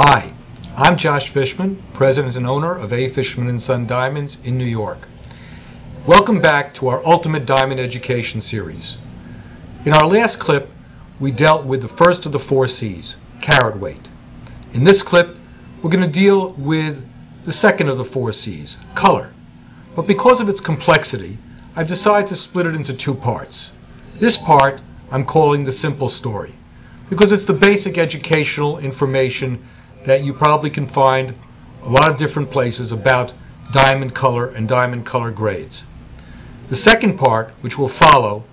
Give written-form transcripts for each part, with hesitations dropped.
Hi, I'm Josh Fishman, President and owner of A. Fishman & Son Diamonds in New York. Welcome back to our Ultimate Diamond Education Series. In our last clip, we dealt with the first of the 4 C's, carat weight. In this clip, we're going to deal with the second of the 4 C's, color. But because of its complexity, I've decided to split it into 2 parts. This part I'm calling the simple story, because it's the basic educational information that you probably can find a lot of different places about diamond color and diamond color grades. The second part, which will follow,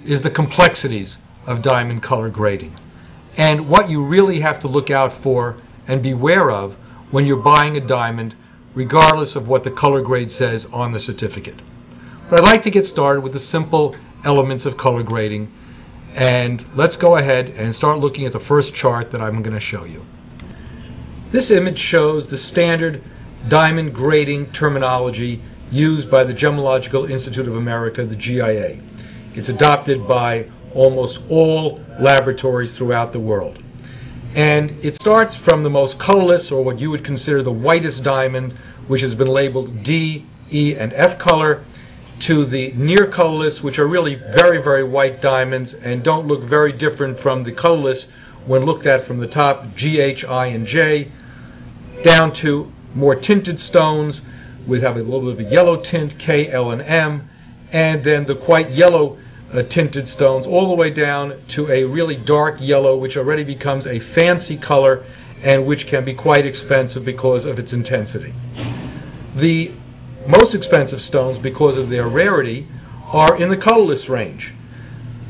is the complexities of diamond color grading and what you really have to look out for and beware of when you're buying a diamond, regardless of what the color grade says on the certificate. But I'd like to get started with the simple elements of color grading, and let's go ahead and start looking at the first chart that I'm going to show you. This image shows the standard diamond grading terminology used by the Gemological Institute of America, the GIA. It's adopted by almost all laboratories throughout the world. And it starts from the most colorless, or what you would consider the whitest diamond, which has been labeled D, E, and F color, to the near colorless, which are really very, very white diamonds and don't look very different from the colorless when looked at from the top, G, H, I, and J, down to more tinted stones with having a little bit of a yellow tint, K, L, and M, and then the quite yellow tinted stones all the way down to a really dark yellow, which already becomes a fancy color and which can be quite expensive because of its intensity. The most expensive stones, because of their rarity, are in the colorless range.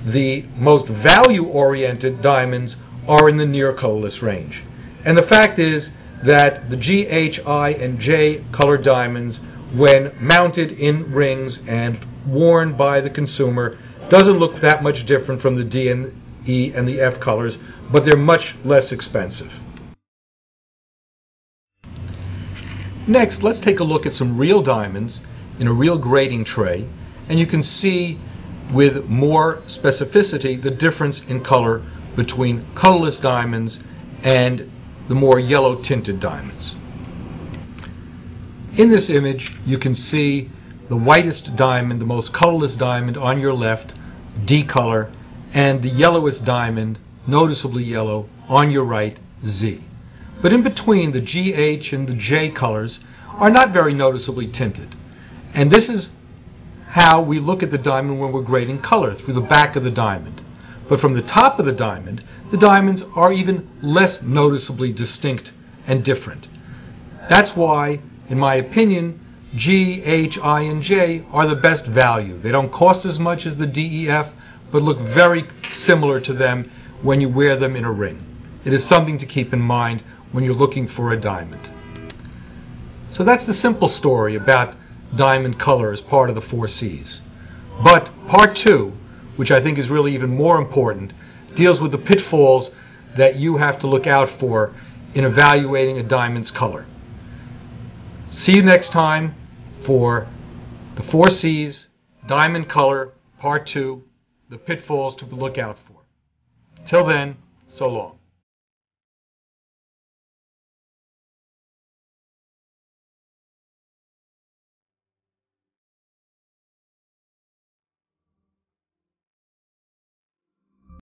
The most value-oriented diamonds are in the near colorless range. And the fact is that the G, H, I, and J color diamonds, when mounted in rings and worn by the consumer, doesn't look that much different from the D and E and the F colors, but they're much less expensive. Next, let's take a look at some real diamonds in a real grading tray, and you can see with more specificity the difference in color between colorless diamonds and the more yellow tinted diamonds. In this image, you can see the whitest diamond, the most colorless diamond on your left, D color, and the yellowest diamond, noticeably yellow, on your right, Z. But in between, the G, H, and the J colors are not very noticeably tinted. And this is how we look at the diamond when we're grading color, through the back of the diamond. But from the top of the diamonds are even less noticeably distinct and different. That's why, in my opinion, G, H, I, and J are the best value. They don't cost as much as the D, E, F, but look very similar to them when you wear them in a ring. It is something to keep in mind when you're looking for a diamond. So that's the simple story about diamond color as part of the 4 C's. But part 2, which I think is really even more important, deals with the pitfalls that you have to look out for in evaluating a diamond's color. See you next time for the 4 C's, diamond color, part 2, the pitfalls to look out for. Till then, so long.